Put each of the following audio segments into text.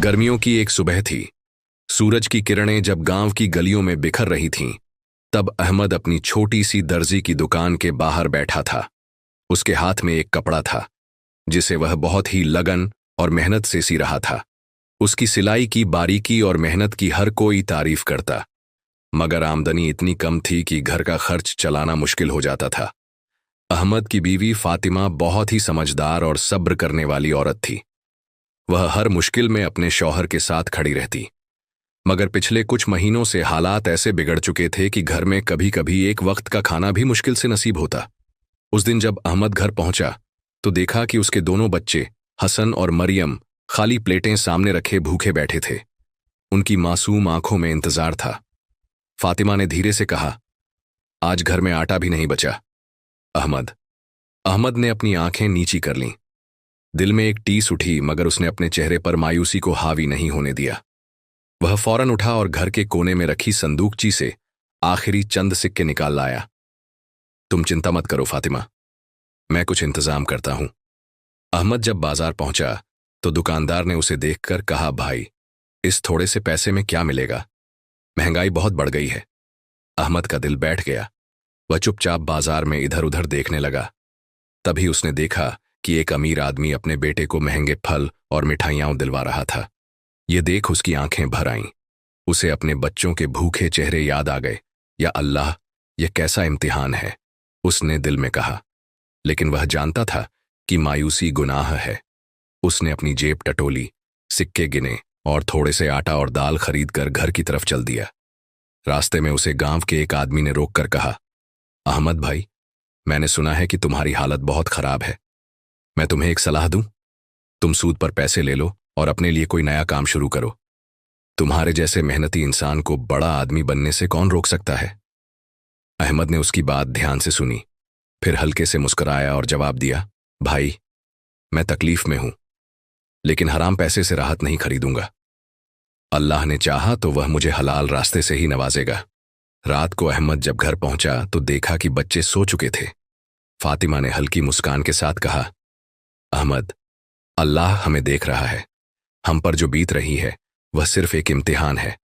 गर्मियों की एक सुबह थी। सूरज की किरणें जब गांव की गलियों में बिखर रही थीं, तब अहमद अपनी छोटी सी दर्जी की दुकान के बाहर बैठा था। उसके हाथ में एक कपड़ा था जिसे वह बहुत ही लगन और मेहनत से सी रहा था। उसकी सिलाई की बारीकी और मेहनत की हर कोई तारीफ करता, मगर आमदनी इतनी कम थी कि घर का खर्च चलाना मुश्किल हो जाता था। अहमद की बीवी फातिमा बहुत ही समझदार और सब्र करने वाली औरत थी। वह हर मुश्किल में अपने शौहर के साथ खड़ी रहती, मगर पिछले कुछ महीनों से हालात ऐसे बिगड़ चुके थे कि घर में कभी कभी एक वक्त का खाना भी मुश्किल से नसीब होता। उस दिन जब अहमद घर पहुंचा तो देखा कि उसके दोनों बच्चे हसन और मरियम खाली प्लेटें सामने रखे भूखे बैठे थे। उनकी मासूम आंखों में इंतजार था। फातिमा ने धीरे से कहा, आज घर में आटा भी नहीं बचा। अहमद ने अपनी आंखें नीची कर लीं। दिल में एक टीस उठी, मगर उसने अपने चेहरे पर मायूसी को हावी नहीं होने दिया। वह फौरन उठा और घर के कोने में रखी संदूकची से आखिरी चंद सिक्के निकाल लाया। तुम चिंता मत करो फातिमा, मैं कुछ इंतजाम करता हूं। अहमद जब बाजार पहुंचा तो दुकानदार ने उसे देखकर कहा, भाई, इस थोड़े से पैसे में क्या मिलेगा? महंगाई बहुत बढ़ गई है। अहमद का दिल बैठ गया। वह चुपचाप बाजार में इधर उधर देखने लगा। तभी उसने देखा कि एक अमीर आदमी अपने बेटे को महंगे फल और मिठाइयां दिलवा रहा था। ये देख उसकी आंखें भर आईं। उसे अपने बच्चों के भूखे चेहरे याद आ गए। या अल्लाह, यह कैसा इम्तिहान है, उसने दिल में कहा। लेकिन वह जानता था कि मायूसी गुनाह है। उसने अपनी जेब टटोली, सिक्के गिने और थोड़े से आटा और दाल खरीदकर घर की तरफ चल दिया। रास्ते में उसे गांव के एक आदमी ने रोककर कहा, अहमद भाई, मैंने सुना है कि तुम्हारी हालत बहुत खराब है। मैं तुम्हें एक सलाह दूं? तुम सूद पर पैसे ले लो और अपने लिए कोई नया काम शुरू करो। तुम्हारे जैसे मेहनती इंसान को बड़ा आदमी बनने से कौन रोक सकता है? अहमद ने उसकी बात ध्यान से सुनी, फिर हल्के से मुस्कुराया और जवाब दिया, भाई, मैं तकलीफ में हूं, लेकिन हराम पैसे से राहत नहीं खरीदूंगा। अल्लाह ने चाहा तो वह मुझे हलाल रास्ते से ही नवाजेगा। रात को अहमद जब घर पहुंचा तो देखा कि बच्चे सो चुके थे। फातिमा ने हल्की मुस्कान के साथ कहा, अहमद, अल्लाह हमें देख रहा है। हम पर जो बीत रही है वह सिर्फ एक इम्तिहान है।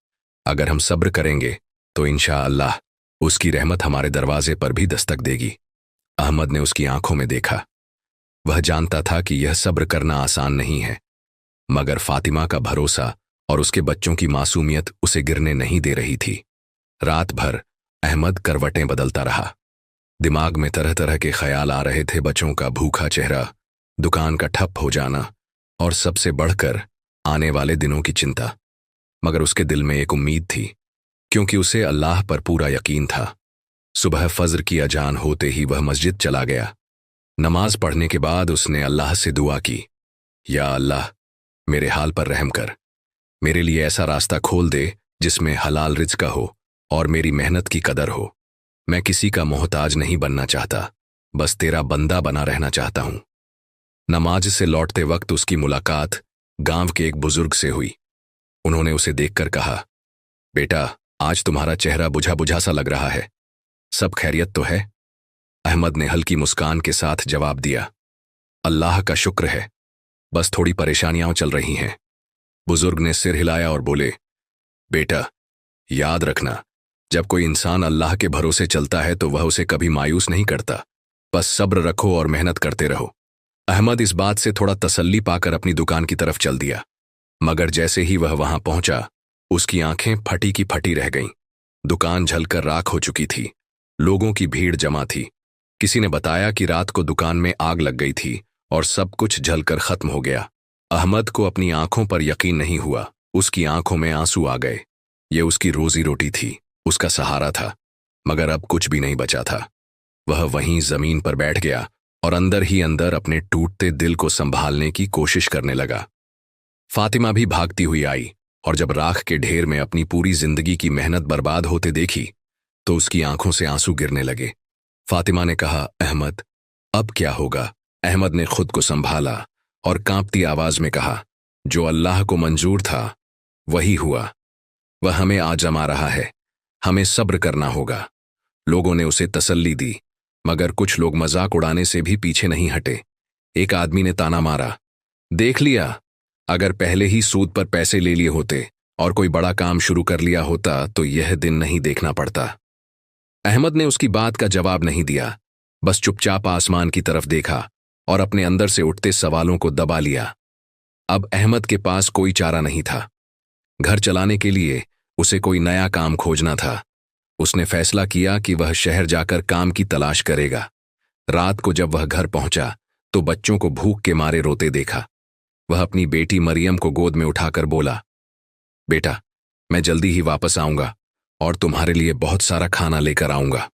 अगर हम सब्र करेंगे तो इंशाअल्लाह उसकी रहमत हमारे दरवाजे पर भी दस्तक देगी। अहमद ने उसकी आंखों में देखा। वह जानता था कि यह सब्र करना आसान नहीं है, मगर फातिमा का भरोसा और उसके बच्चों की मासूमियत उसे गिरने नहीं दे रही थी। रात भर अहमद करवटें बदलता रहा। दिमाग में तरह तरह के ख्याल आ रहे थे। बच्चों का भूखा चेहरा, दुकान का ठप हो जाना और सबसे बढ़कर आने वाले दिनों की चिंता। मगर उसके दिल में एक उम्मीद थी, क्योंकि उसे अल्लाह पर पूरा यकीन था। सुबह फज्र की अजान होते ही वह मस्जिद चला गया। नमाज पढ़ने के बाद उसने अल्लाह से दुआ की, या अल्लाह, मेरे हाल पर रहम कर। मेरे लिए ऐसा रास्ता खोल दे जिसमें हलाल रिज़्क हो और मेरी मेहनत की कदर हो। मैं किसी का मोहताज नहीं बनना चाहता, बस तेरा बंदा बना रहना चाहता हूं। नमाज से लौटते वक्त उसकी मुलाकात गांव के एक बुजुर्ग से हुई। उन्होंने उसे देखकर कहा, बेटा, आज तुम्हारा चेहरा बुझा बुझा सा लग रहा है। सब खैरियत तो है? अहमद ने हल्की मुस्कान के साथ जवाब दिया, अल्लाह का शुक्र है, बस थोड़ी परेशानियां चल रही हैं। बुजुर्ग ने सिर हिलाया और बोले, बेटा, याद रखना, जब कोई इंसान अल्लाह के भरोसे चलता है तो वह उसे कभी मायूस नहीं करता। बस सब्र रखो और मेहनत करते रहो। अहमद इस बात से थोड़ा तसल्ली पाकर अपनी दुकान की तरफ चल दिया, मगर जैसे ही वह वहां पहुंचा उसकी आंखें फटी की फटी रह गईं। दुकान जलकर राख हो चुकी थी। लोगों की भीड़ जमा थी। किसी ने बताया कि रात को दुकान में आग लग गई थी और सब कुछ जलकर खत्म हो गया। अहमद को अपनी आंखों पर यकीन नहीं हुआ। उसकी आंखों में आंसू आ गए। ये उसकी रोजी रोटी थी, उसका सहारा था, मगर अब कुछ भी नहीं बचा था। वह वहीं जमीन पर बैठ गया और अंदर ही अंदर अपने टूटते दिल को संभालने की कोशिश करने लगा। फातिमा भी भागती हुई आई और जब राख के ढेर में अपनी पूरी जिंदगी की मेहनत बर्बाद होते देखी तो उसकी आंखों से आंसू गिरने लगे। फातिमा ने कहा, अहमद, अब क्या होगा? अहमद ने खुद को संभाला और कांपती आवाज में कहा, जो अल्लाह को मंजूर था वही हुआ। वह हमें आजमा रहा है, हमें सब्र करना होगा। लोगों ने उसे तसल्ली दी, मगर कुछ लोग मजाक उड़ाने से भी पीछे नहीं हटे। एक आदमी ने ताना मारा, देख लिया, अगर पहले ही सूद पर पैसे ले लिए होते और कोई बड़ा काम शुरू कर लिया होता तो यह दिन नहीं देखना पड़ता। अहमद ने उसकी बात का जवाब नहीं दिया, बस चुपचाप आसमान की तरफ देखा और अपने अंदर से उठते सवालों को दबा लिया। अब अहमद के पास कोई चारा नहीं था। घर चलाने के लिए उसे कोई नया काम खोजना था। उसने फैसला किया कि वह शहर जाकर काम की तलाश करेगा। रात को जब वह घर पहुंचा तो बच्चों को भूख के मारे रोते देखा। वह अपनी बेटी मरियम को गोद में उठाकर बोला, बेटा, मैं जल्दी ही वापस आऊंगा और तुम्हारे लिए बहुत सारा खाना लेकर आऊंगा।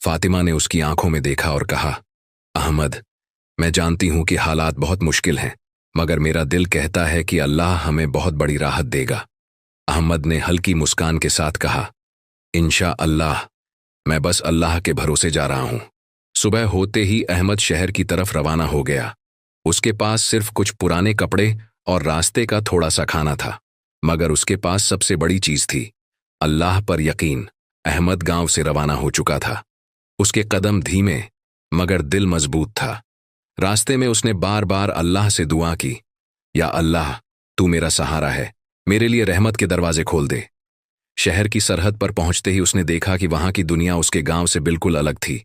फातिमा ने उसकी आंखों में देखा और कहा, अहमद, मैं जानती हूं कि हालात बहुत मुश्किल हैं, मगर मेरा दिल कहता है कि अल्लाह हमें बहुत बड़ी राहत देगा। अहमद ने हल्की मुस्कान के साथ कहा, इंशा अल्लाह, मैं बस अल्लाह के भरोसे जा रहा हूं। सुबह होते ही अहमद शहर की तरफ रवाना हो गया। उसके पास सिर्फ कुछ पुराने कपड़े और रास्ते का थोड़ा सा खाना था, मगर उसके पास सबसे बड़ी चीज थी, अल्लाह पर यकीन। अहमद गांव से रवाना हो चुका था। उसके कदम धीमे मगर दिल मजबूत था। रास्ते में उसने बार बार अल्लाह से दुआ की, या अल्लाह, तू मेरा सहारा है, मेरे लिए रहमत के दरवाजे खोल दे। शहर की सरहद पर पहुंचते ही उसने देखा कि वहां की दुनिया उसके गांव से बिल्कुल अलग थी।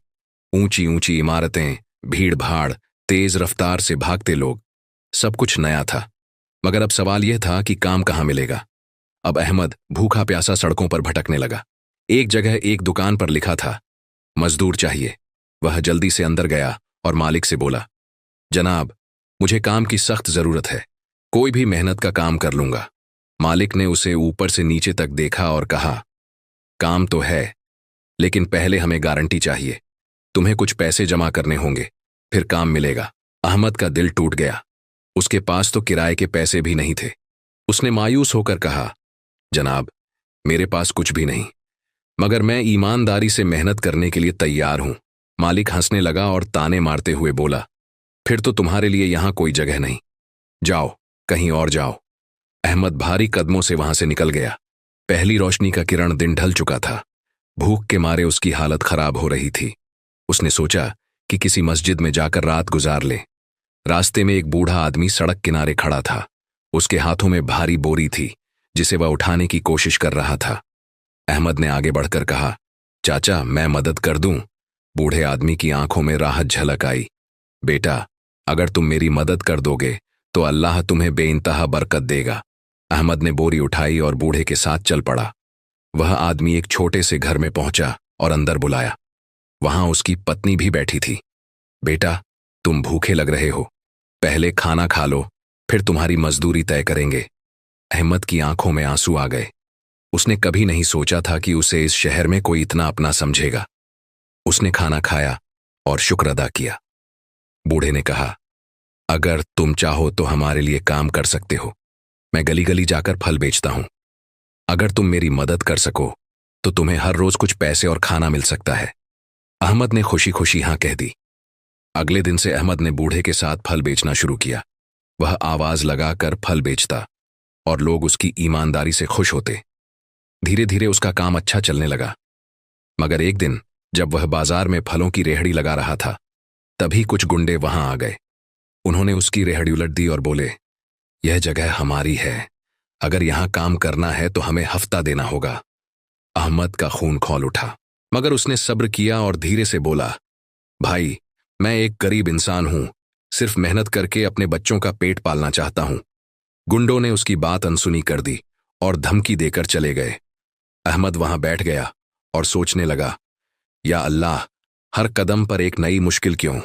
ऊंची ऊंची इमारतें, भीड़ भाड़, तेज रफ्तार से भागते लोग, सब कुछ नया था। मगर अब सवाल यह था कि काम कहाँ मिलेगा। अब अहमद भूखा प्यासा सड़कों पर भटकने लगा। एक जगह एक दुकान पर लिखा था, मजदूर चाहिए। वह जल्दी से अंदर गया और मालिक से बोला, जनाब, मुझे काम की सख्त जरूरत है, कोई भी मेहनत का काम कर लूंगा। मालिक ने उसे ऊपर से नीचे तक देखा और कहा, काम तो है, लेकिन पहले हमें गारंटी चाहिए। तुम्हें कुछ पैसे जमा करने होंगे, फिर काम मिलेगा। अहमद का दिल टूट गया। उसके पास तो किराए के पैसे भी नहीं थे। उसने मायूस होकर कहा, जनाब, मेरे पास कुछ भी नहीं, मगर मैं ईमानदारी से मेहनत करने के लिए तैयार हूं। मालिक हंसने लगा और ताने मारते हुए बोला, फिर तो तुम्हारे लिए यहां कोई जगह नहीं, जाओ, कहीं और जाओ। अहमद भारी कदमों से वहां से निकल गया। पहली रोशनी का किरण दिन ढल चुका था। भूख के मारे उसकी हालत खराब हो रही थी। उसने सोचा कि किसी मस्जिद में जाकर रात गुजार ले। रास्ते में एक बूढ़ा आदमी सड़क किनारे खड़ा था। उसके हाथों में भारी बोरी थी, जिसे वह उठाने की कोशिश कर रहा था। अहमद ने आगे बढ़कर कहा, चाचा, मैं मदद कर दूं। बूढ़े आदमी की आंखों में राहत झलक आई। बेटा, अगर तुम मेरी मदद कर दोगे तो अल्लाह तुम्हें बेइंतहा बरकत देगा। अहमद ने बोरी उठाई और बूढ़े के साथ चल पड़ा। वह आदमी एक छोटे से घर में पहुंचा और अंदर बुलाया। वहां उसकी पत्नी भी बैठी थी। बेटा, तुम भूखे लग रहे हो, पहले खाना खा लो, फिर तुम्हारी मजदूरी तय करेंगे। अहमद की आंखों में आंसू आ गए। उसने कभी नहीं सोचा था कि उसे इस शहर में कोई इतना अपना समझेगा। उसने खाना खाया और शुक्र अदा किया। बूढ़े ने कहा, अगर तुम चाहो तो हमारे लिए काम कर सकते हो। मैं गली गली जाकर फल बेचता हूं। अगर तुम मेरी मदद कर सको तो तुम्हें हर रोज कुछ पैसे और खाना मिल सकता है। अहमद ने खुशी खुशी हां कह दी। अगले दिन से अहमद ने बूढ़े के साथ फल बेचना शुरू किया। वह आवाज लगाकर फल बेचता और लोग उसकी ईमानदारी से खुश होते। धीरे धीरे उसका काम अच्छा चलने लगा। मगर एक दिन जब वह बाजार में फलों की रेहड़ी लगा रहा था, तभी कुछ गुंडे वहां आ गए। उन्होंने उसकी रेहड़ी उलट दी और बोले, यह जगह हमारी है, अगर यहां काम करना है तो हमें हफ्ता देना होगा। अहमद का खून खौल उठा, मगर उसने सब्र किया और धीरे से बोला, भाई, मैं एक गरीब इंसान हूं, सिर्फ मेहनत करके अपने बच्चों का पेट पालना चाहता हूं। गुंडों ने उसकी बात अनसुनी कर दी और धमकी देकर चले गए। अहमद वहां बैठ गया और सोचने लगा, या अल्लाह, हर कदम पर एक नई मुश्किल क्यों?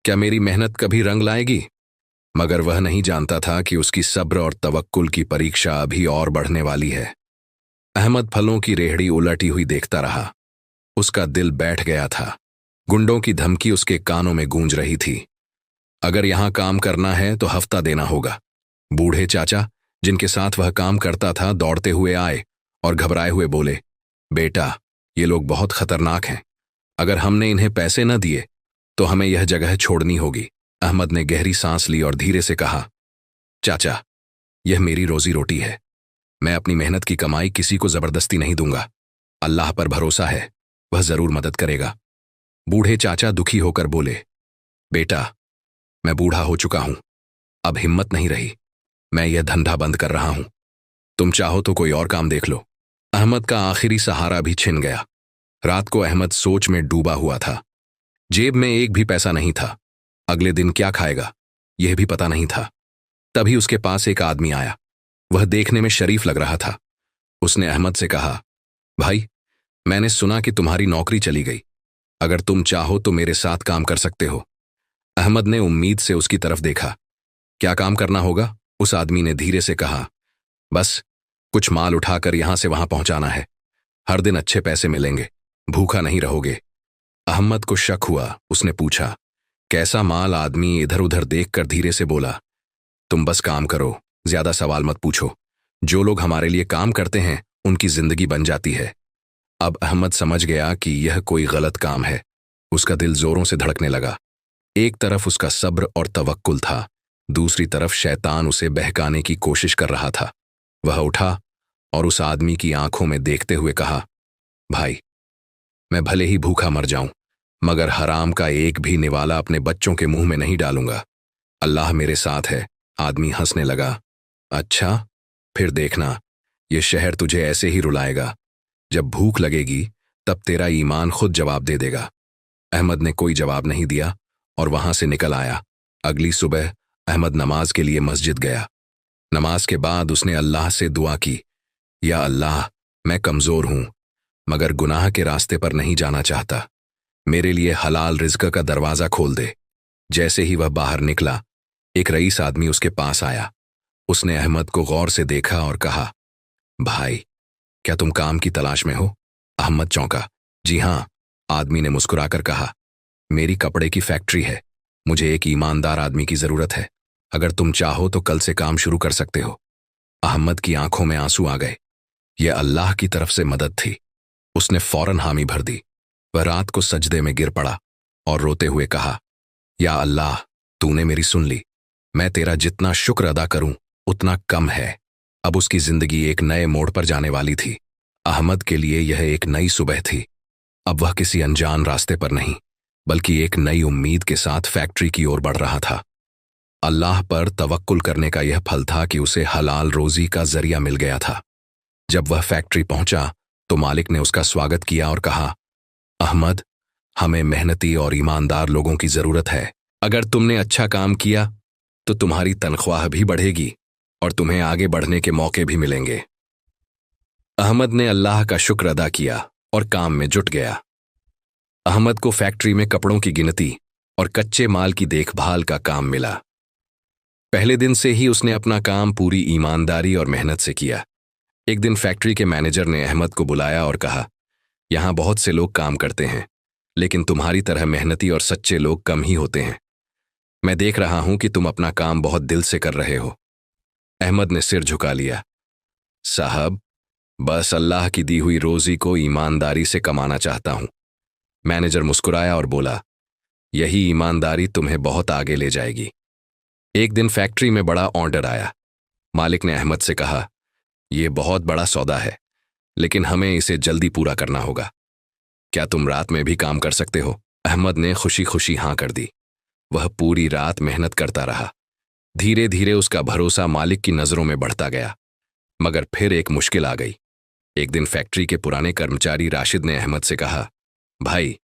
क्या मेरी मेहनत कभी रंग लाएगी? मगर वह नहीं जानता था कि उसकी सब्र और तवक्कुल की परीक्षा अभी और बढ़ने वाली है। अहमद फलों की रेहड़ी उलटी हुई देखता रहा। उसका दिल बैठ गया था। गुंडों की धमकी उसके कानों में गूंज रही थी। अगर यहां काम करना है तो हफ्ता देना होगा। बूढ़े चाचा, जिनके साथ वह काम करता था, दौड़ते हुए आए और घबराए हुए बोले, बेटा, ये लोग बहुत खतरनाक हैं। अगर हमने इन्हें पैसे न दिए तो हमें यह जगह छोड़नी होगी। अहमद ने गहरी सांस ली और धीरे से कहा, चाचा, यह मेरी रोजी रोटी है। मैं अपनी मेहनत की कमाई किसी को जबरदस्ती नहीं दूंगा। अल्लाह पर भरोसा है, वह जरूर मदद करेगा। बूढ़े चाचा दुखी होकर बोले, बेटा, मैं बूढ़ा हो चुका हूं, अब हिम्मत नहीं रही। मैं यह धंधा बंद कर रहा हूं। तुम चाहो तो कोई और काम देख लो। अहमद का आखिरी सहारा भी छिन गया। रात को अहमद सोच में डूबा हुआ था। जेब में एक भी पैसा नहीं था। अगले दिन क्या खाएगा यह भी पता नहीं था। तभी उसके पास एक आदमी आया। वह देखने में शरीफ लग रहा था। उसने अहमद से कहा, भाई, मैंने सुना कि तुम्हारी नौकरी चली गई। अगर तुम चाहो तो मेरे साथ काम कर सकते हो। अहमद ने उम्मीद से उसकी तरफ देखा। क्या काम करना होगा? उस आदमी ने धीरे से कहा, बस कुछ माल उठाकर यहां से वहां पहुंचाना है। हर दिन अच्छे पैसे मिलेंगे, भूखा नहीं रहोगे। अहमद को शक हुआ। उसने पूछा, कैसा माल? आदमी इधर उधर देखकर धीरे से बोला, तुम बस काम करो, ज्यादा सवाल मत पूछो। जो लोग हमारे लिए काम करते हैं उनकी जिंदगी बन जाती है। अब अहमद समझ गया कि यह कोई गलत काम है। उसका दिल जोरों से धड़कने लगा। एक तरफ उसका सब्र और तवक्कुल था, दूसरी तरफ शैतान उसे बहकाने की कोशिश कर रहा था। वह उठा और उस आदमी की आंखों में देखते हुए कहा, भाई, मैं भले ही भूखा मर जाऊं, मगर हराम का एक भी निवाला अपने बच्चों के मुंह में नहीं डालूंगा। अल्लाह मेरे साथ है। आदमी हंसने लगा। अच्छा, फिर देखना, यह शहर तुझे ऐसे ही रुलाएगा। जब भूख लगेगी तब तेरा ईमान खुद जवाब दे देगा। अहमद ने कोई जवाब नहीं दिया और वहां से निकल आया। अगली सुबह अहमद नमाज के लिए मस्जिद गया। नमाज के बाद उसने अल्लाह से दुआ की, या अल्लाह, मैं कमजोर हूं, मगर गुनाह के रास्ते पर नहीं जाना चाहता। मेरे लिए हलाल रिज़्क का दरवाजा खोल दे। जैसे ही वह बाहर निकला, एक रईस आदमी उसके पास आया। उसने अहमद को गौर से देखा और कहा, भाई, क्या तुम काम की तलाश में हो? अहमद चौंका। जी हां, आदमी ने मुस्कुराकर कहा, मेरी कपड़े की फैक्ट्री है। मुझे एक ईमानदार आदमी की जरूरत है। अगर तुम चाहो तो कल से काम शुरू कर सकते हो। अहमद की आंखों में आंसू आ गए। यह अल्लाह की तरफ से मदद थी। उसने फौरन हामी भर दी। वह रात को सजदे में गिर पड़ा और रोते हुए कहा, या अल्लाह, तूने मेरी सुन ली। मैं तेरा जितना शुक्र अदा करूं उतना कम है। अब उसकी जिंदगी एक नए मोड़ पर जाने वाली थी। अहमद के लिए यह एक नई सुबह थी। अब वह किसी अनजान रास्ते पर नहीं, बल्कि एक नई उम्मीद के साथ फैक्ट्री की ओर बढ़ रहा था। अल्लाह पर तवक्कुल करने का यह फल था कि उसे हलाल रोजी का जरिया मिल गया था। जब वह फैक्ट्री पहुंचा तो मालिक ने उसका स्वागत किया और कहा, अहमद, हमें मेहनती और ईमानदार लोगों की जरूरत है। अगर तुमने अच्छा काम किया तो तुम्हारी तनख्वाह भी बढ़ेगी और तुम्हें आगे बढ़ने के मौके भी मिलेंगे। अहमद ने अल्लाह का शुक्र अदा किया और काम में जुट गया। अहमद को फैक्ट्री में कपड़ों की गिनती और कच्चे माल की देखभाल का काम मिला। पहले दिन से ही उसने अपना काम पूरी ईमानदारी और मेहनत से किया। एक दिन फैक्ट्री के मैनेजर ने अहमद को बुलाया और कहा, यहां बहुत से लोग काम करते हैं, लेकिन तुम्हारी तरह मेहनती और सच्चे लोग कम ही होते हैं। मैं देख रहा हूं कि तुम अपना काम बहुत दिल से कर रहे हो। अहमद ने सिर झुका लिया। साहब, बस अल्लाह की दी हुई रोजी को ईमानदारी से कमाना चाहता हूं। मैनेजर मुस्कुराया और बोला, यही ईमानदारी तुम्हें बहुत आगे ले जाएगी। एक दिन फैक्ट्री में बड़ा ऑर्डर आया। मालिक ने अहमद से कहा, यह बहुत बड़ा सौदा है, लेकिन हमें इसे जल्दी पूरा करना होगा। क्या तुम रात में भी काम कर सकते हो? अहमद ने खुशी खुशी हां कर दी। वह पूरी रात मेहनत करता रहा। धीरे धीरे उसका भरोसा मालिक की नजरों में बढ़ता गया। मगर फिर एक मुश्किल आ गई। एक दिन फैक्ट्री के पुराने कर्मचारी राशिद ने अहमद से कहा, भाई,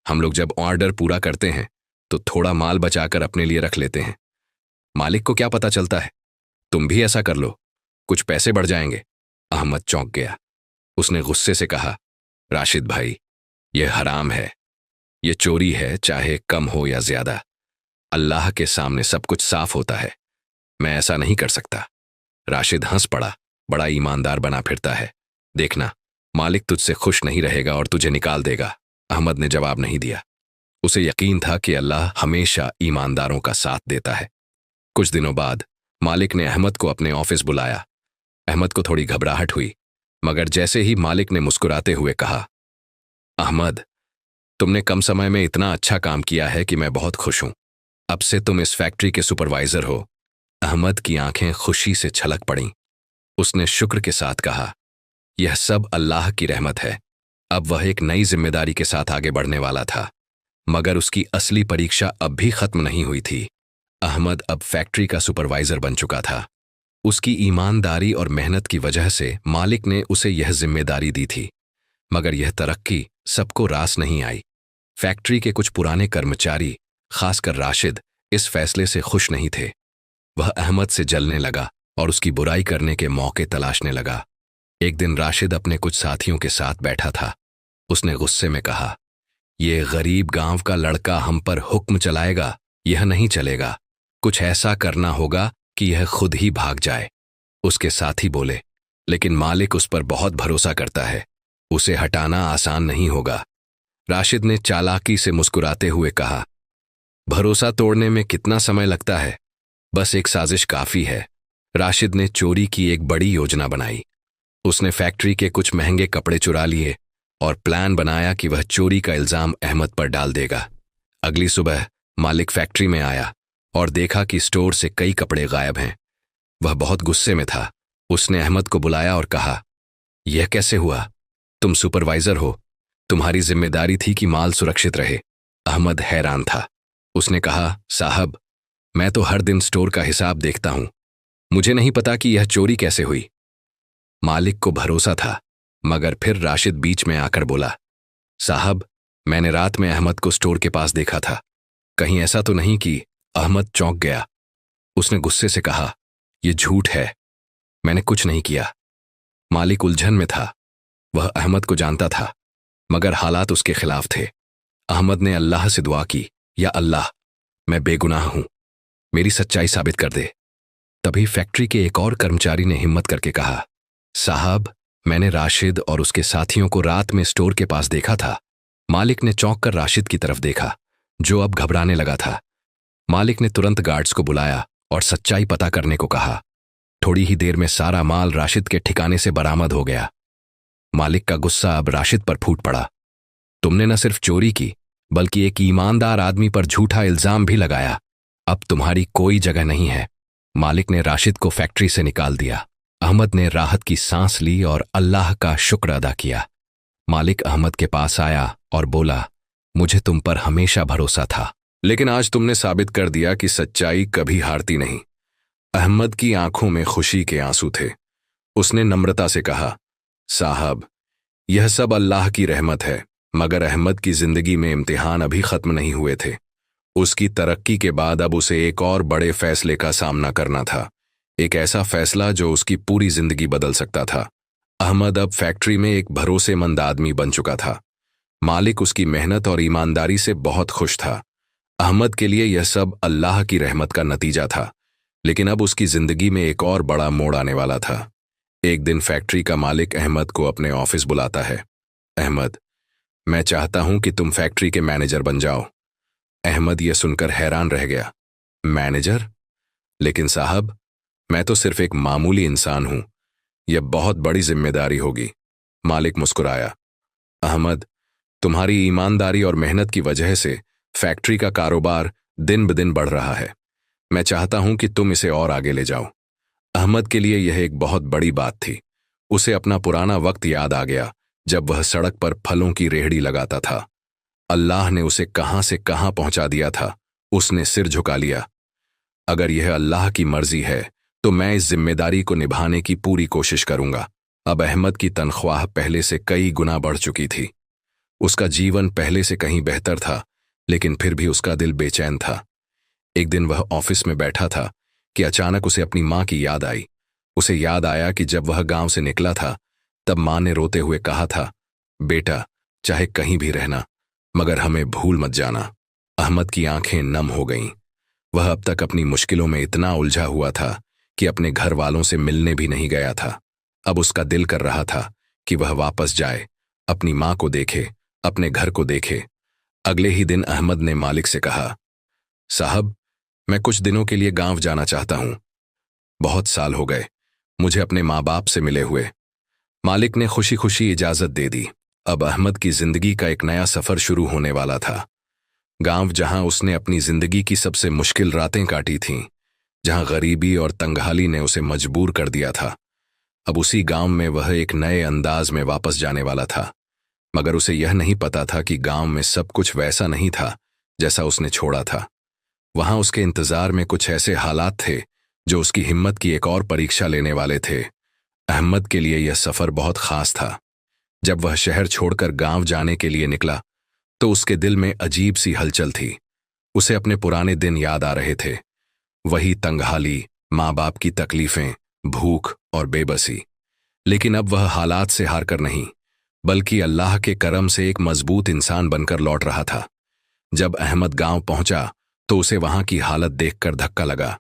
हम लोग जब ऑर्डर पूरा करते हैं तो थोड़ा माल बचाकर अपने लिए रख लेते हैं। मालिक को क्या पता चलता है? तुम भी ऐसा कर लो, कुछ पैसे बढ़ जाएंगे। अहमद चौंक गया। उसने गुस्से से कहा, राशिद भाई, यह हराम है, यह चोरी है, चाहे कम हो या ज्यादा। अल्लाह के सामने सब कुछ साफ होता है। मैं ऐसा नहीं कर सकता। राशिद हंस पड़ा। बड़ा ईमानदार बना फिरता है। देखना, मालिक तुझसे खुश नहीं रहेगा और तुझे निकाल देगा। अहमद ने जवाब नहीं दिया। उसे यकीन था कि अल्लाह हमेशा ईमानदारों का साथ देता है। कुछ दिनों बाद मालिक ने अहमद को अपने ऑफिस बुलाया। अहमद को थोड़ी घबराहट हुई, मगर जैसे ही मालिक ने मुस्कुराते हुए कहा, अहमद, तुमने कम समय में इतना अच्छा काम किया है कि मैं बहुत खुश हूं। अब से तुम इस फैक्ट्री के सुपरवाइजर हो। अहमद की आंखें खुशी से छलक पड़ीं। उसने शुक्र के साथ कहा, यह सब अल्लाह की रहमत है। अब वह एक नई जिम्मेदारी के साथ आगे बढ़ने वाला था। मगर उसकी असली परीक्षा अब भी खत्म नहीं हुई थी। अहमद अब फैक्ट्री का सुपरवाइजर बन चुका था। उसकी ईमानदारी और मेहनत की वजह से मालिक ने उसे यह जिम्मेदारी दी थी। मगर यह तरक्की सबको रास नहीं आई। फैक्ट्री के कुछ पुराने कर्मचारी, खासकर राशिद, इस फैसले से खुश नहीं थे। वह अहमद से जलने लगा और उसकी बुराई करने के मौके तलाशने लगा। एक दिन राशिद अपने कुछ साथियों के साथ बैठा था। उसने गुस्से में कहा, ये गरीब गांव का लड़का हम पर हुक्म चलाएगा, यह नहीं चलेगा। कुछ ऐसा करना होगा कि यह खुद ही भाग जाए। उसके साथी बोले, लेकिन मालिक उस पर बहुत भरोसा करता है, उसे हटाना आसान नहीं होगा। राशिद ने चालाकी से मुस्कुराते हुए कहा, भरोसा तोड़ने में कितना समय लगता है, बस एक साजिश काफी है। राशिद ने चोरी की एक बड़ी योजना बनाई। उसने फैक्ट्री के कुछ महंगे कपड़े चुरा लिए और प्लान बनाया कि वह चोरी का इल्जाम अहमद पर डाल देगा। अगली सुबह मालिक फैक्ट्री में आया और देखा कि स्टोर से कई कपड़े गायब हैं। वह बहुत गुस्से में था। उसने अहमद को बुलाया और कहा, यह कैसे हुआ? तुम सुपरवाइजर हो, तुम्हारी जिम्मेदारी थी कि माल सुरक्षित रहे। अहमद हैरान था। उसने कहा, साहब, मैं तो हर दिन स्टोर का हिसाब देखता हूं, मुझे नहीं पता कि यह चोरी कैसे हुई। मालिक को भरोसा था, मगर फिर राशिद बीच में आकर बोला, साहब, मैंने रात में अहमद को स्टोर के पास देखा था, कहीं ऐसा तो नहीं कि? अहमद चौंक गया। उसने गुस्से से कहा, यह झूठ है, मैंने कुछ नहीं किया। मालिक उलझन में था। वह अहमद को जानता था, मगर हालात उसके खिलाफ थे। अहमद ने अल्लाह से दुआ की, या अल्लाह, मैं बेगुनाह हूं, मेरी सच्चाई साबित कर दे। तभी फैक्ट्री के एक और कर्मचारी ने हिम्मत करके कहा, साहब, मैंने राशिद और उसके साथियों को रात में स्टोर के पास देखा था। मालिक ने चौंक कर राशिद की तरफ देखा, जो अब घबराने लगा था। मालिक ने तुरंत गार्ड्स को बुलाया और सच्चाई पता करने को कहा। थोड़ी ही देर में सारा माल राशिद के ठिकाने से बरामद हो गया। मालिक का गुस्सा अब राशिद पर फूट पड़ा। तुमने न सिर्फ चोरी की, बल्कि एक ईमानदार आदमी पर झूठा इल्जाम भी लगाया। अब तुम्हारी कोई जगह नहीं है। मालिक ने राशिद को फैक्ट्री से निकाल दिया। अहमद ने राहत की सांस ली और अल्लाह का शुक्र अदा किया। मालिक अहमद के पास आया और बोला, मुझे तुम पर हमेशा भरोसा था, लेकिन आज तुमने साबित कर दिया कि सच्चाई कभी हारती नहीं। अहमद की आंखों में खुशी के आंसू थे। उसने नम्रता से कहा, साहब, यह सब अल्लाह की रहमत है, मगर अहमद की जिंदगी में इम्तिहान अभी खत्म नहीं हुए थे। उसकी तरक्की के बाद अब उसे एक और बड़े फैसले का सामना करना था, एक ऐसा फैसला जो उसकी पूरी जिंदगी बदल सकता था। अहमद अब फैक्ट्री में एक भरोसेमंद आदमी बन चुका था। मालिक उसकी मेहनत और ईमानदारी से बहुत खुश था। अहमद के लिए यह सब अल्लाह की रहमत का नतीजा था, लेकिन अब उसकी जिंदगी में एक और बड़ा मोड़ आने वाला था। एक दिन फैक्ट्री का मालिक अहमद को अपने ऑफिस बुलाता है। अहमद, मैं चाहता हूं कि तुम फैक्ट्री के मैनेजर बन जाओ। अहमद यह सुनकर हैरान रह गया। मैनेजर? लेकिन साहब, मैं तो सिर्फ एक मामूली इंसान हूं, यह बहुत बड़ी जिम्मेदारी होगी। मालिक मुस्कुराया। अहमद, तुम्हारी ईमानदारी और मेहनत की वजह से फैक्ट्री का कारोबार दिन ब दिन बढ़ रहा है। मैं चाहता हूं कि तुम इसे और आगे ले जाओ। अहमद के लिए यह एक बहुत बड़ी बात थी। उसे अपना पुराना वक्त याद आ गया, जब वह सड़क पर फलों की रेहड़ी लगाता था। अल्लाह ने उसे कहां से कहां पहुंचा दिया था। उसने सिर झुका लिया। अगर यह अल्लाह की मर्जी है, तो मैं इस जिम्मेदारी को निभाने की पूरी कोशिश करूंगा। अब अहमद की तनख्वाह पहले से कई गुना बढ़ चुकी थी। उसका जीवन पहले से कहीं बेहतर था, लेकिन फिर भी उसका दिल बेचैन था। एक दिन वह ऑफिस में बैठा था कि अचानक उसे अपनी मां की याद आई। उसे याद आया कि जब वह गांव से निकला था, तब मां ने रोते हुए कहा था, बेटा, चाहे कहीं भी रहना, मगर हमें भूल मत जाना। अहमद की आंखें नम हो गईं। वह अब तक अपनी मुश्किलों में इतना उलझा हुआ था कि अपने घर वालों से मिलने भी नहीं गया था। अब उसका दिल कर रहा था कि वह वापस जाए, अपनी मां को देखे, अपने घर को देखे। अगले ही दिन अहमद ने मालिक से कहा, साहब, मैं कुछ दिनों के लिए गांव जाना चाहता हूं। बहुत साल हो गए मुझे अपने माँ बाप से मिले हुए। मालिक ने खुशी खुशी इजाजत दे दी। अब अहमद की जिंदगी का एक नया सफर शुरू होने वाला था। गांव, जहां उसने अपनी जिंदगी की सबसे मुश्किल रातें काटी थीं, जहां गरीबी और तंगहाली ने उसे मजबूर कर दिया था, अब उसी गांव में वह एक नए अंदाज में वापस जाने वाला था। मगर उसे यह नहीं पता था कि गांव में सब कुछ वैसा नहीं था जैसा उसने छोड़ा था। वहां उसके इंतजार में कुछ ऐसे हालात थे जो उसकी हिम्मत की एक और परीक्षा लेने वाले थे। अहमद के लिए यह सफर बहुत खास था। जब वह शहर छोड़कर गांव जाने के लिए निकला तो उसके दिल में अजीब सी हलचल थी। उसे अपने पुराने दिन याद आ रहे थे, वही तंगहाली, माँ बाप की तकलीफें, भूख और बेबसी। लेकिन अब वह हालात से हार कर नहीं, बल्कि अल्लाह के करम से एक मजबूत इंसान बनकर लौट रहा था। जब अहमद गांव पहुंचा तो उसे वहां की हालत देखकर धक्का लगा।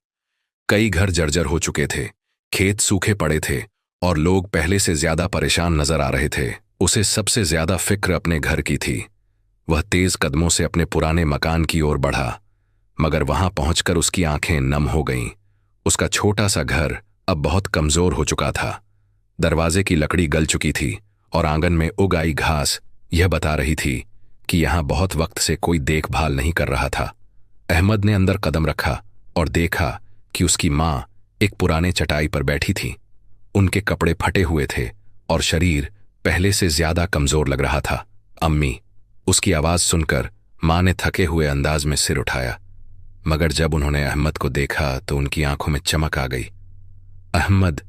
कई घर जर्जर हो चुके थे, खेत सूखे पड़े थे और लोग पहले से ज्यादा परेशान नजर आ रहे थे। उसे सबसे ज्यादा फिक्र अपने घर की थी। वह तेज कदमों से अपने पुराने मकान की ओर बढ़ा, मगर वहां पहुंचकर उसकी आंखें नम हो गईं। उसका छोटा सा घर अब बहुत कमजोर हो चुका था। दरवाजे की लकड़ी गल चुकी थी और आंगन में उग आई घास यह बता रही थी कि यहां बहुत वक्त से कोई देखभाल नहीं कर रहा था। अहमद ने अंदर कदम रखा और देखा कि उसकी मां एक पुराने चटाई पर बैठी थी। उनके कपड़े फटे हुए थे और शरीर पहले से ज्यादा कमजोर लग रहा था। अम्मी, उसकी आवाज सुनकर मां ने थके हुए अंदाज में सिर उठाया, मगर जब उन्होंने अहमद को देखा तो उनकी आंखों में चमक आ गई। अहमद,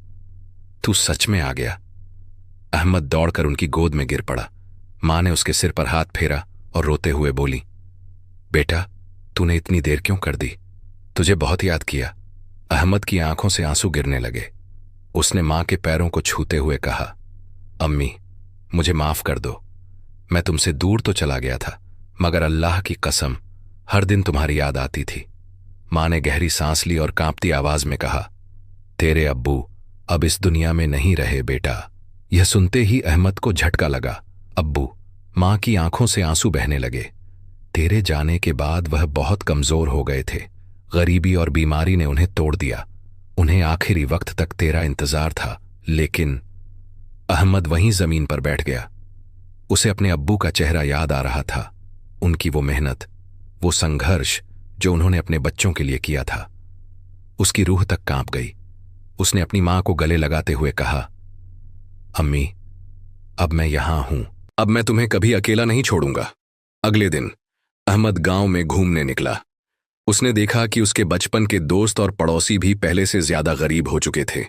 तू सच में आ गया। अहमद दौड़कर उनकी गोद में गिर पड़ा। मां ने उसके सिर पर हाथ फेरा और रोते हुए बोली, बेटा, तूने इतनी देर क्यों कर दी? तुझे बहुत याद किया। अहमद की आंखों से आंसू गिरने लगे। उसने मां के पैरों को छूते हुए कहा, अम्मी, मुझे माफ कर दो। मैं तुमसे दूर तो चला गया था, मगर अल्लाह की कसम हर दिन तुम्हारी याद आती थी। मां ने गहरी सांस ली और कांपती आवाज में कहा, तेरे अब्बू अब इस दुनिया में नहीं रहे बेटा। यह सुनते ही अहमद को झटका लगा। अब्बू? मां की आंखों से आंसू बहने लगे। तेरे जाने के बाद वह बहुत कमजोर हो गए थे। गरीबी और बीमारी ने उन्हें तोड़ दिया। उन्हें आखिरी वक्त तक तेरा इंतजार था, लेकिन अहमद वहीं जमीन पर बैठ गया। उसे अपने अब्बू का चेहरा याद आ रहा था, उनकी वो मेहनत, वो संघर्ष जो उन्होंने अपने बच्चों के लिए किया था। उसकी रूह तक कांप गई। उसने अपनी मां को गले लगाते हुए कहा, अम्मी, अब मैं यहां हूं। अब मैं तुम्हें कभी अकेला नहीं छोड़ूंगा। अगले दिन अहमद गांव में घूमने निकला। उसने देखा कि उसके बचपन के दोस्त और पड़ोसी भी पहले से ज्यादा गरीब हो चुके थे।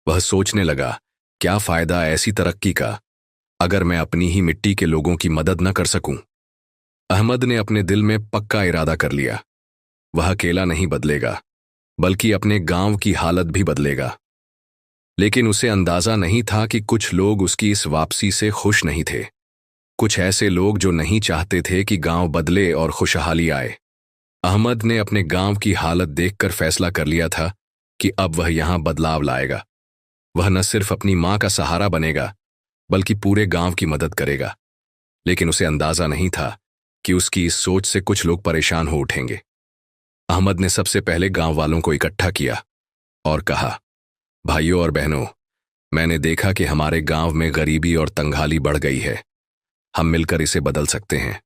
वह सोचने लगा, क्या फायदा ऐसी तरक्की का अगर मैं अपनी ही मिट्टी के लोगों की मदद न कर सकूं। अहमद ने अपने दिल में पक्का इरादा कर लिया, वह अकेला नहीं बदलेगा, बल्कि अपने गांव की हालत भी बदलेगा। लेकिन उसे अंदाजा नहीं था कि कुछ लोग उसकी इस वापसी से खुश नहीं थे। कुछ ऐसे लोग जो नहीं चाहते थे कि गांव बदले और खुशहाली आए। अहमद ने अपने गांव की हालत देखकर फैसला कर लिया था कि अब वह यहां बदलाव लाएगा। वह न सिर्फ अपनी मां का सहारा बनेगा, बल्कि पूरे गांव की मदद करेगा। लेकिन उसे अंदाजा नहीं था कि उसकी इस सोच से कुछ लोग परेशान हो उठेंगे। अहमद ने सबसे पहले गांव वालों को इकट्ठा किया और कहा, भाइयों और बहनों, मैंने देखा कि हमारे गांव में गरीबी और तंगहाली बढ़ गई है। हम मिलकर इसे बदल सकते हैं।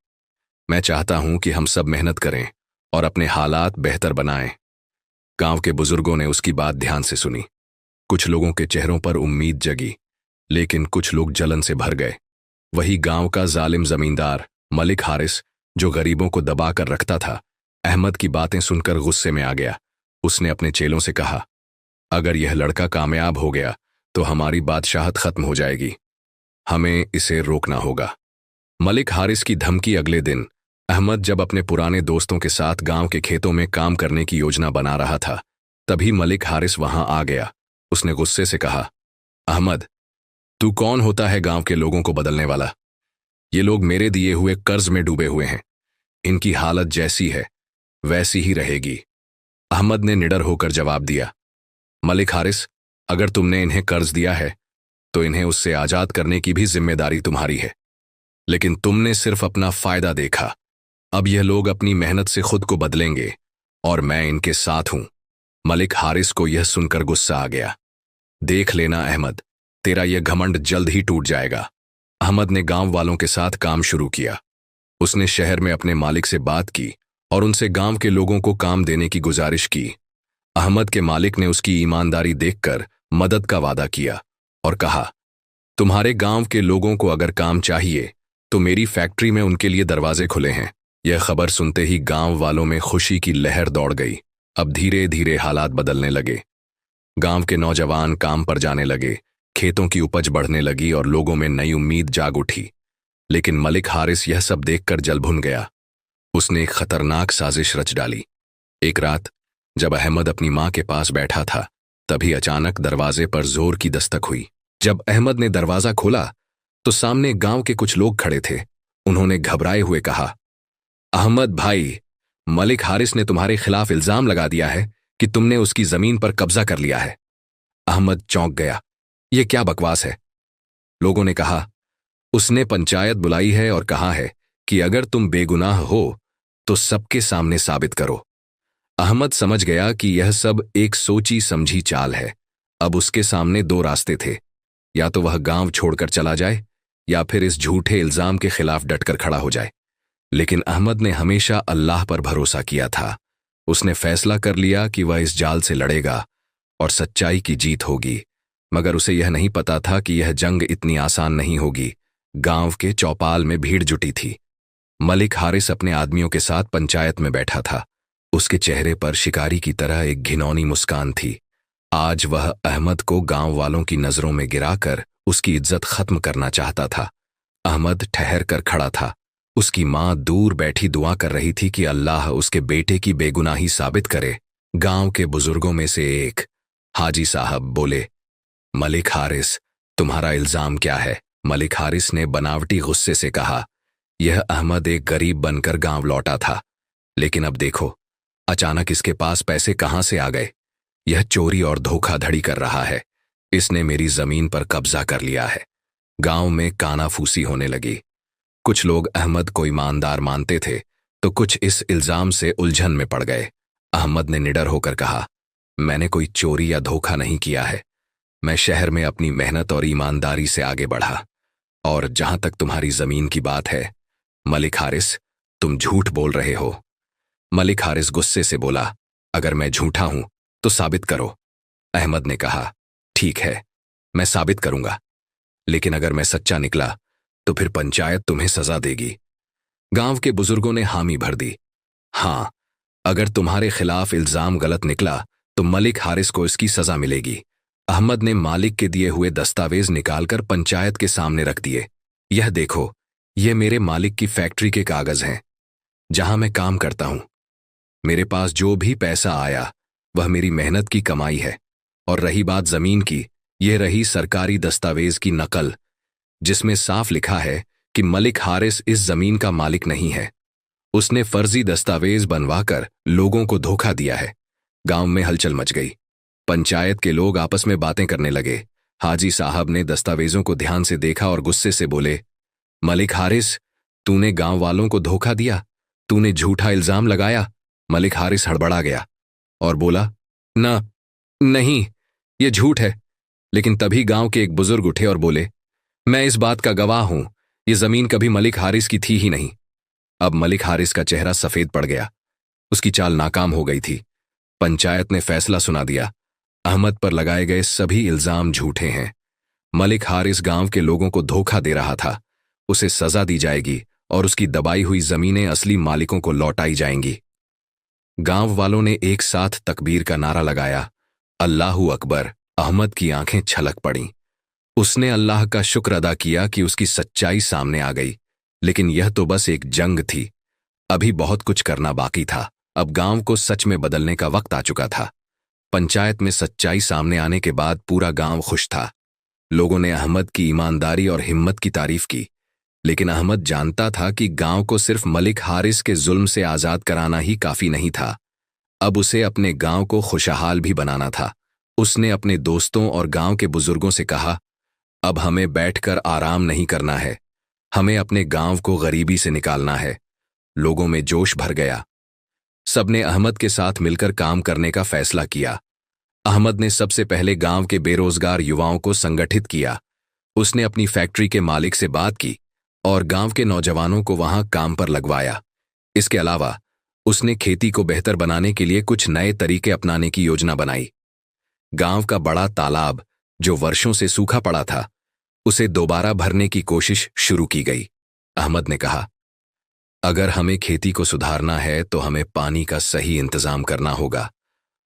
मैं चाहता हूं कि हम सब मेहनत करें और अपने हालात बेहतर बनाएं। गांव के बुजुर्गों ने उसकी बात ध्यान से सुनी। कुछ लोगों के चेहरों पर उम्मीद जगी, लेकिन कुछ लोग जलन से भर गए। वही गांव का जालिम जमींदार मलिक हारिस, जो गरीबों को दबाकर रखता था, अहमद की बातें सुनकर गुस्से में आ गया। उसने अपने चेलों से कहा, अगर यह लड़का कामयाब हो गया तो हमारी बादशाहत खत्म हो जाएगी। हमें इसे रोकना होगा। मलिक हारिस की धमकी। अगले दिन अहमद जब अपने पुराने दोस्तों के साथ गांव के खेतों में काम करने की योजना बना रहा था, तभी मलिक हारिस वहां आ गया। उसने गुस्से से कहा, अहमद, तू कौन होता है गांव के लोगों को बदलने वाला? ये लोग मेरे दिए हुए कर्ज में डूबे हुए हैं। इनकी हालत जैसी है वैसी ही रहेगी। अहमद ने निडर होकर जवाब दिया, मलिक हारिस, अगर तुमने इन्हें कर्ज दिया है तो इन्हें उससे आजाद करने की भी जिम्मेदारी तुम्हारी है। लेकिन तुमने सिर्फ अपना फायदा देखा। अब यह लोग अपनी मेहनत से खुद को बदलेंगे और मैं इनके साथ हूं। मलिक हारिस को यह सुनकर गुस्सा आ गया। देख लेना अहमद, तेरा यह घमंड जल्द ही टूट जाएगा। अहमद ने गांव वालों के साथ काम शुरू किया। उसने शहर में अपने मालिक से बात की और उनसे गांव के लोगों को काम देने की गुजारिश की। अहमद के मालिक ने उसकी ईमानदारी देखकर मदद का वादा किया और कहा, तुम्हारे गांव के लोगों को अगर काम चाहिए तो मेरी फैक्ट्री में उनके लिए दरवाजे खुले हैं। यह खबर सुनते ही गांव वालों में खुशी की लहर दौड़ गई। अब धीरे धीरे हालात बदलने लगे। गांव के नौजवान काम पर जाने लगे, खेतों की उपज बढ़ने लगी और लोगों में नई उम्मीद जाग उठी। लेकिन मलिक हारिस यह सब देखकर जल भुन गया। उसने एक खतरनाक साजिश रच डाली। एक रात जब अहमद अपनी मां के पास बैठा था, तभी अचानक दरवाजे पर जोर की दस्तक हुई। जब अहमद ने दरवाजा खोला तो सामने गांव के कुछ लोग खड़े थे। उन्होंने घबराए हुए कहा, अहमद भाई, मलिक हारिस ने तुम्हारे खिलाफ इल्जाम लगा दिया है कि तुमने उसकी जमीन पर कब्जा कर लिया है। अहमद चौंक गया। यह क्या बकवास है? लोगों ने कहा, उसने पंचायत बुलाई है और कहा है कि अगर तुम बेगुनाह हो तो सबके सामने साबित करो। अहमद समझ गया कि यह सब एक सोची समझी चाल है। अब उसके सामने दो रास्ते थे, या तो वह गांव छोड़कर चला जाए या फिर इस झूठे इल्जाम के खिलाफ डटकर खड़ा हो जाए। लेकिन अहमद ने हमेशा अल्लाह पर भरोसा किया था। उसने फैसला कर लिया कि वह इस जाल से लड़ेगा और सच्चाई की जीत होगी। मगर उसे यह नहीं पता था कि यह जंग इतनी आसान नहीं होगी। गांव के चौपाल में भीड़ जुटी थी। मलिक हारिस अपने आदमियों के साथ पंचायत में बैठा था। उसके चेहरे पर शिकारी की तरह एक घिनौनी मुस्कान थी। आज वह अहमद को गांव वालों की नजरों में गिराकर उसकी इज्जत खत्म करना चाहता था। अहमद ठहर कर खड़ा था। उसकी मां दूर बैठी दुआ कर रही थी कि अल्लाह उसके बेटे की बेगुनाही साबित करे। गांव के बुजुर्गों में से एक हाजी साहब बोले, मलिक हारिस, तुम्हारा इल्जाम क्या है? मलिक हारिस ने बनावटी गुस्से से कहा, यह अहमद एक गरीब बनकर गांव लौटा था, लेकिन अब देखो, अचानक इसके पास पैसे कहां से आ गए? यह चोरी और धोखाधड़ी कर रहा है। इसने मेरी जमीन पर कब्जा कर लिया है। गांव में कानाफूसी होने लगी। कुछ लोग अहमद को ईमानदार मानते थे तो कुछ इस इल्जाम से उलझन में पड़ गए। अहमद ने निडर होकर कहा, मैंने कोई चोरी या धोखा नहीं किया है। मैं शहर में अपनी मेहनत और ईमानदारी से आगे बढ़ा। और जहां तक तुम्हारी जमीन की बात है, मलिक हारिस, तुम झूठ बोल रहे हो। मलिक हारिस गुस्से से बोला, अगर मैं झूठा हूं तो साबित करो। अहमद ने कहा, ठीक है, मैं साबित करूंगा, लेकिन अगर मैं सच्चा निकला तो फिर पंचायत तुम्हें सजा देगी। गांव के बुजुर्गों ने हामी भर दी। हां, अगर तुम्हारे खिलाफ इल्जाम गलत निकला तो मलिक हारिस को इसकी सजा मिलेगी। अहमद ने मालिक के दिए हुए दस्तावेज निकालकर पंचायत के सामने रख दिए। यह देखो, यह मेरे मालिक की फैक्ट्री के कागज हैं, जहां मैं काम करता हूं। मेरे पास जो भी पैसा आया वह मेरी मेहनत की कमाई है। और रही बात जमीन की, यह रही सरकारी दस्तावेज की नकल, जिसमें साफ लिखा है कि मलिक हारिस इस जमीन का मालिक नहीं है। उसने फर्जी दस्तावेज बनवाकर लोगों को धोखा दिया है। गांव में हलचल मच गई। पंचायत के लोग आपस में बातें करने लगे। हाजी साहब ने दस्तावेजों को ध्यान से देखा और गुस्से से बोले, मलिक हारिस, तूने गांव वालों को धोखा दिया, तूने झूठा इल्जाम लगाया। मलिक हारिस हड़बड़ा गया और बोला, नहीं, यह झूठ है। लेकिन तभी गांव के एक बुजुर्ग उठे और बोले, मैं इस बात का गवाह हूं, यह जमीन कभी मलिक हारिस की थी ही नहीं। अब मलिक हारिस का चेहरा सफेद पड़ गया। उसकी चाल नाकाम हो गई थी। पंचायत ने फैसला सुना दिया, अहमद पर लगाए गए सभी इल्जाम झूठे हैं। मलिक हारिस गांव के लोगों को धोखा दे रहा था। उसे सजा दी जाएगी और उसकी दबाई हुई जमीनें असली मालिकों को लौटाई जाएंगी। गांव वालों ने एक साथ तकबीर का नारा लगाया। अल्लाहू अकबर। अहमद की आंखें छलक पड़ीं। उसने अल्लाह का शुक्र अदा किया कि उसकी सच्चाई सामने आ गई। लेकिन यह तो बस एक जंग थी। अभी बहुत कुछ करना बाकी था। अब गांव को सच में बदलने का वक्त आ चुका था। पंचायत में सच्चाई सामने आने के बाद पूरा गांव खुश था। लोगों ने अहमद की ईमानदारी और हिम्मत की तारीफ की। लेकिन अहमद जानता था कि गांव को सिर्फ मलिक हारिस के जुल्म से आजाद कराना ही काफी नहीं था। अब उसे अपने गांव को खुशहाल भी बनाना था। उसने अपने दोस्तों और गांव के बुजुर्गों से कहा, अब हमें बैठकर आराम नहीं करना है, हमें अपने गांव को गरीबी से निकालना है। लोगों में जोश भर गया। सबने अहमद के साथ मिलकर काम करने का फैसला किया। अहमद ने सबसे पहले गांव के बेरोजगार युवाओं को संगठित किया। उसने अपनी फैक्ट्री के मालिक से बात की और गांव के नौजवानों को वहां काम पर लगवाया। इसके अलावा उसने खेती को बेहतर बनाने के लिए कुछ नए तरीके अपनाने की योजना बनाई। गांव का बड़ा तालाब, जो वर्षों से सूखा पड़ा था, उसे दोबारा भरने की कोशिश शुरू की गई। अहमद ने कहा, अगर हमें खेती को सुधारना है तो हमें पानी का सही इंतजाम करना होगा।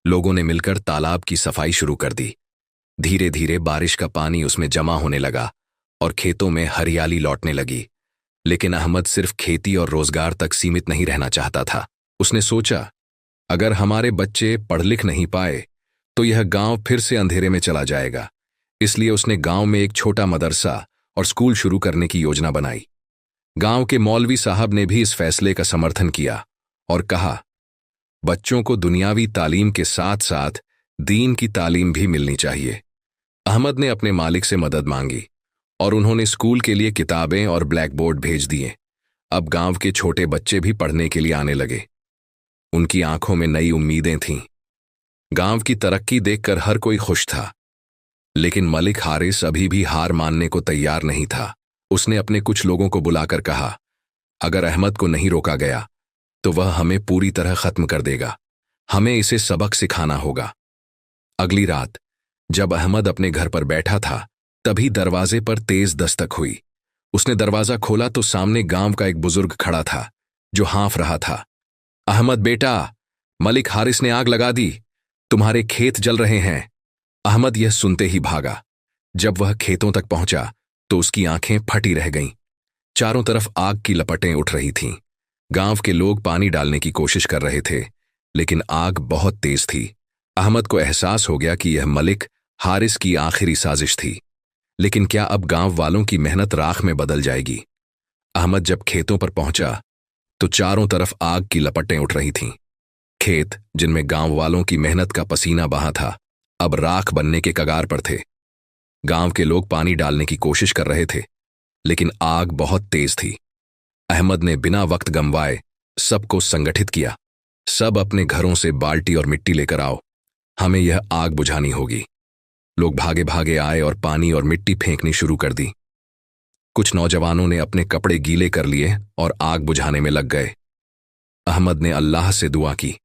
लोगों ने मिलकर तालाब की सफाई शुरू कर दी। धीरे धीरे बारिश का पानी उसमें जमा होने लगा और खेतों में हरियाली लौटने लगी। लेकिन अहमद सिर्फ खेती और रोजगार तक सीमित नहीं रहना चाहता था। उसने सोचा, अगर हमारे बच्चे पढ़ लिख नहीं पाए तो यह गांव फिर से अंधेरे में चला जाएगा। इसलिए उसने गांव में एक छोटा मदरसा और स्कूल शुरू करने की योजना बनाई। गांव के मौलवी साहब ने भी इस फैसले का समर्थन किया और कहा, बच्चों को दुनियावी तालीम के साथ साथ दीन की तालीम भी मिलनी चाहिए। अहमद ने अपने मालिक से मदद मांगी और उन्होंने स्कूल के लिए किताबें और ब्लैक बोर्ड भेज दिए। अब गांव के छोटे बच्चे भी पढ़ने के लिए आने लगे। उनकी आंखों में नई उम्मीदें थीं। गांव की तरक्की देखकर हर कोई खुश था। लेकिन मलिक हारिस अभी भी हार मानने को तैयार नहीं था। उसने अपने कुछ लोगों को बुलाकर कहा, अगर अहमद को नहीं रोका गया तो वह हमें पूरी तरह खत्म कर देगा। हमें इसे सबक सिखाना होगा। अगली रात जब अहमद अपने घर पर बैठा था, तभी दरवाजे पर तेज दस्तक हुई। उसने दरवाजा खोला तो सामने गांव का एक बुजुर्ग खड़ा था जो हाँफ रहा था। अहमद बेटा, मलिक हारिस ने आग लगा दी, तुम्हारे खेत जल रहे हैं। अहमद यह सुनते ही भागा। जब वह खेतों तक पहुंचा तो उसकी आंखें फटी रह गईं। चारों तरफ आग की लपटें उठ रही थीं। गांव के लोग पानी डालने की कोशिश कर रहे थे, लेकिन आग बहुत तेज थी। अहमद को एहसास हो गया कि यह मलिक हारिस की आखिरी साजिश थी। लेकिन क्या अब गांव वालों की मेहनत राख में बदल जाएगी? अहमद जब खेतों पर पहुंचा तो चारों तरफ आग की लपटें उठ रही थीं। खेत, जिनमें गांव वालों की मेहनत का पसीना बहा था, अब राख बनने के कगार पर थे। गांव के लोग पानी डालने की कोशिश कर रहे थे, लेकिन आग बहुत तेज थी। अहमद ने बिना वक्त गंवाए सबको संगठित किया। सब अपने घरों से बाल्टी और मिट्टी लेकर आओ, हमें यह आग बुझानी होगी। लोग भागे भागे आए और पानी और मिट्टी फेंकनी शुरू कर दी। कुछ नौजवानों ने अपने कपड़े गीले कर लिए और आग बुझाने में लग गए। अहमद ने अल्लाह से दुआ की,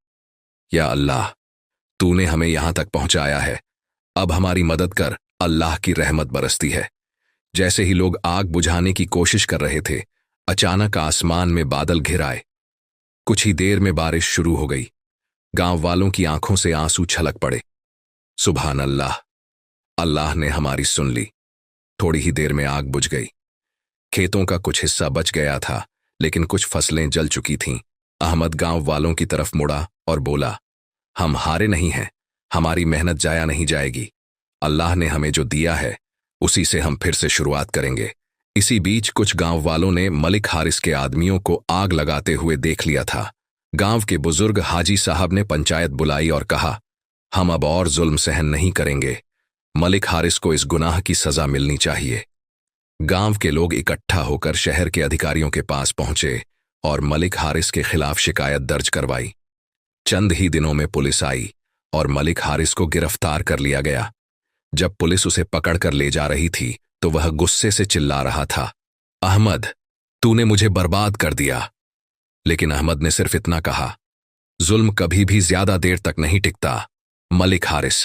या अल्लाह, तूने हमें यहां तक पहुंचाया है, अब हमारी मदद कर। अल्लाह की रहमत बरसती है। जैसे ही लोग आग बुझाने की कोशिश कर रहे थे, अचानक आसमान में बादल घिर आए। कुछ ही देर में बारिश शुरू हो गई। गांव वालों की आंखों से आंसू छलक पड़े। सुभान अल्लाह, अल्लाह ने हमारी सुन ली। थोड़ी ही देर में आग बुझ गई। खेतों का कुछ हिस्सा बच गया था, लेकिन कुछ फसलें जल चुकी थीं। अहमद गांव वालों की तरफ मुड़ा और बोला, हम हारे नहीं हैं, हमारी मेहनत जाया नहीं जाएगी। अल्लाह ने हमें जो दिया है उसी से हम फिर से शुरुआत करेंगे। इसी बीच कुछ गांव वालों ने मलिक हारिस के आदमियों को आग लगाते हुए देख लिया था। गांव के बुजुर्ग हाजी साहब ने पंचायत बुलाई और कहा, हम अब और जुल्म सहन नहीं करेंगे। मलिक हारिस को इस गुनाह की सजा मिलनी चाहिए। गांव के लोग इकट्ठा होकर शहर के अधिकारियों के पास पहुंचे और मलिक हारिस के खिलाफ शिकायत दर्ज करवाई। चंद ही दिनों में पुलिस आई और मलिक हारिस को गिरफ्तार कर लिया गया। जब पुलिस उसे पकड़कर ले जा रही थी तो वह गुस्से से चिल्ला रहा था, अहमद, तूने मुझे बर्बाद कर दिया। लेकिन अहमद ने सिर्फ इतना कहा, जुल्म कभी भी ज्यादा देर तक नहीं टिकता। मलिक हारिस,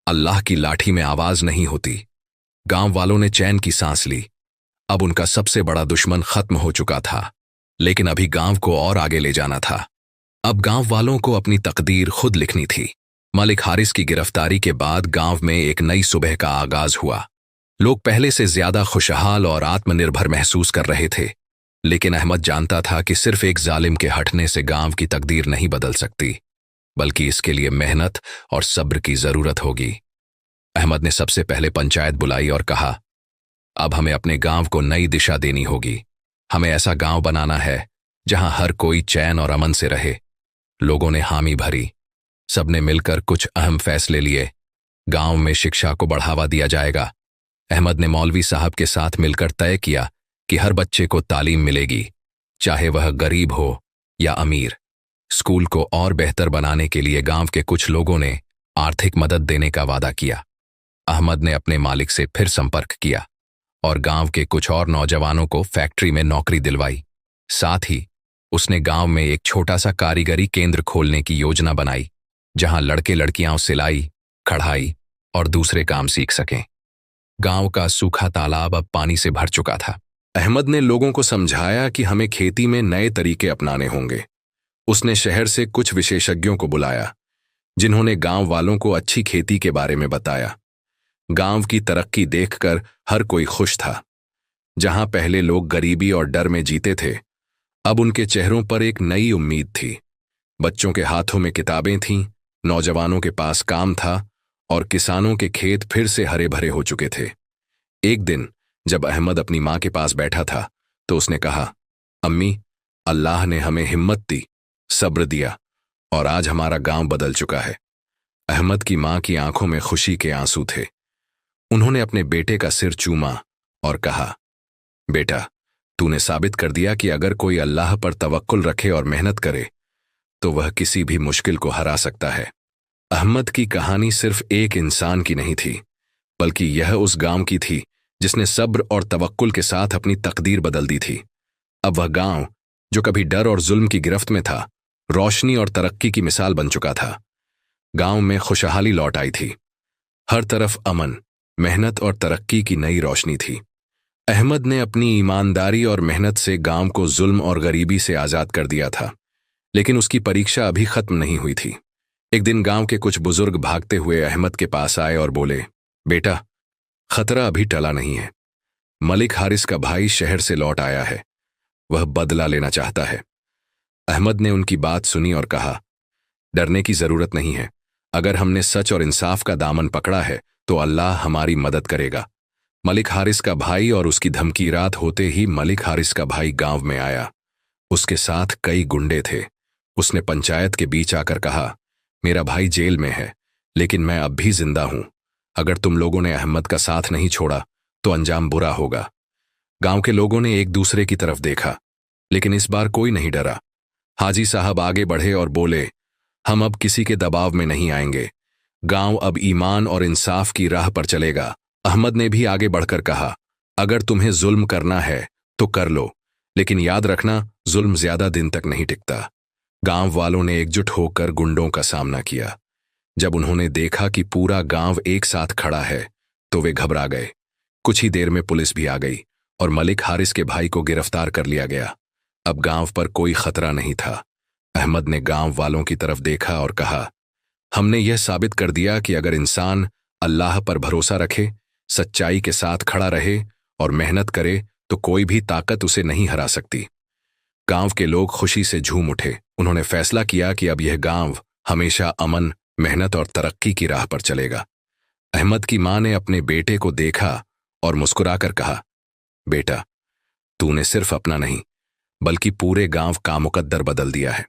अल्लाह की लाठी में आवाज नहीं होती। गांव वालों ने चैन की सांस ली। अब उनका सबसे बड़ा दुश्मन खत्म हो चुका था, लेकिन अभी गांव को और आगे ले जाना था। अब गांव वालों को अपनी तकदीर खुद लिखनी थी। मलिक हारिस की गिरफ्तारी के बाद गांव में एक नई सुबह का आगाज हुआ। लोग पहले से ज्यादा खुशहाल और आत्मनिर्भर महसूस कर रहे थे। लेकिन अहमद जानता था कि सिर्फ एक जालिम के हटने से गांव की तकदीर नहीं बदल सकती, बल्कि इसके लिए मेहनत और सब्र की जरूरत होगी। अहमद ने सबसे पहले पंचायत बुलाई और कहा, अब हमें अपने गांव को नई दिशा देनी होगी। हमें ऐसा गांव बनाना है जहां हर कोई चैन और अमन से रहे। लोगों ने हामी भरी। सबने मिलकर कुछ अहम फैसले लिए। गांव में शिक्षा को बढ़ावा दिया जाएगा। अहमद ने मौलवी साहब के साथ मिलकर तय किया कि हर बच्चे को तालीम मिलेगी, चाहे वह गरीब हो या अमीर। स्कूल को और बेहतर बनाने के लिए गांव के कुछ लोगों ने आर्थिक मदद देने का वादा किया। अहमद ने अपने मालिक से फिर संपर्क किया और गांव के कुछ और नौजवानों को फैक्ट्री में नौकरी दिलवाई। साथ ही उसने गांव में एक छोटा सा कारीगरी केंद्र खोलने की योजना बनाई, जहां लड़के लड़कियां सिलाई, कढ़ाई और दूसरे काम सीख सकें। गांव का सूखा तालाब अब पानी से भर चुका था। अहमद ने लोगों को समझाया कि हमें खेती में नए तरीके अपनाने होंगे। उसने शहर से कुछ विशेषज्ञों को बुलाया जिन्होंने गांव वालों को अच्छी खेती के बारे में बताया। गांव की तरक्की देखकर हर कोई खुश था। जहां पहले लोग गरीबी और डर में जीते थे, अब उनके चेहरों पर एक नई उम्मीद थी। बच्चों के हाथों में किताबें थीं, नौजवानों के पास काम था और किसानों के खेत फिर से हरे भरे हो चुके थे। एक दिन जब अहमद अपनी मां के पास बैठा था तो उसने कहा, अम्मी, अल्लाह ने हमें हिम्मत दी, सब्र दिया और आज हमारा गांव बदल चुका है। अहमद की मां की आंखों में खुशी के आंसू थे। उन्होंने अपने बेटे का सिर चूमा और कहा, बेटा, तूने साबित कर दिया कि अगर कोई अल्लाह पर तवक्कुल रखे और मेहनत करे तो वह किसी भी मुश्किल को हरा सकता है। अहमद की कहानी सिर्फ एक इंसान की नहीं थी, बल्कि यह उस गांव की थी जिसने सब्र और तवक्कुल के साथ अपनी तकदीर बदल दी थी। अब वह गांव, जो कभी डर और जुल्म की गिरफ्त में था, रोशनी और तरक्की की मिसाल बन चुका था। गांव में खुशहाली लौट आई थी। हर तरफ अमन, मेहनत और तरक्की की नई रोशनी थी। अहमद ने अपनी ईमानदारी और मेहनत से गांव को जुल्म और गरीबी से आजाद कर दिया था, लेकिन उसकी परीक्षा अभी खत्म नहीं हुई थी। एक दिन गांव के कुछ बुजुर्ग भागते हुए अहमद के पास आए और बोले, बेटा, खतरा अभी टला नहीं है। मलिक हारिस का भाई शहर से लौट आया है, वह बदला लेना चाहता है। अहमद ने उनकी बात सुनी और कहा, डरने की जरूरत नहीं है। अगर हमने सच और इंसाफ का दामन पकड़ा है तो अल्लाह हमारी मदद करेगा। मलिक हारिस का भाई और उसकी धमकी रात होते ही मलिक हारिस का भाई गांव में आया। उसके साथ कई गुंडे थे। उसने पंचायत के बीच आकर कहा, मेरा भाई जेल में है, लेकिन मैं अब भी जिंदा हूं। अगर तुम लोगों ने अहमद का साथ नहीं छोड़ा तो अंजाम बुरा होगा। गांव के लोगों ने एक दूसरे की तरफ देखा, लेकिन इस बार कोई नहीं डरा। हाजी साहब आगे बढ़े और बोले, हम अब किसी के दबाव में नहीं आएंगे। गांव अब ईमान और इंसाफ की राह पर चलेगा। अहमद ने भी आगे बढ़कर कहा, अगर तुम्हें जुल्म करना है तो कर लो, लेकिन याद रखना, जुल्म ज्यादा दिन तक नहीं टिकता। गांव वालों ने एकजुट होकर गुंडों का सामना किया। जब उन्होंने देखा कि पूरा गांव एक साथ खड़ा है तो वे घबरा गए। कुछ ही देर में पुलिस भी आ गई और मलिक हारिस के भाई को गिरफ्तार कर लिया गया। अब गांव पर कोई खतरा नहीं था। अहमद ने गांव वालों की तरफ देखा और कहा, हमने यह साबित कर दिया कि अगर इंसान अल्लाह पर भरोसा रखे, सच्चाई के साथ खड़ा रहे और मेहनत करे तो कोई भी ताकत उसे नहीं हरा सकती। गांव के लोग खुशी से झूम उठे। उन्होंने फैसला किया कि अब यह गांव हमेशा अमन, मेहनत और तरक्की की राह पर चलेगा। अहमद की मां ने अपने बेटे को देखा और मुस्कुराकर कहा, बेटा, तूने सिर्फ अपना नहीं बल्कि पूरे गांव का मुकद्दर बदल दिया है।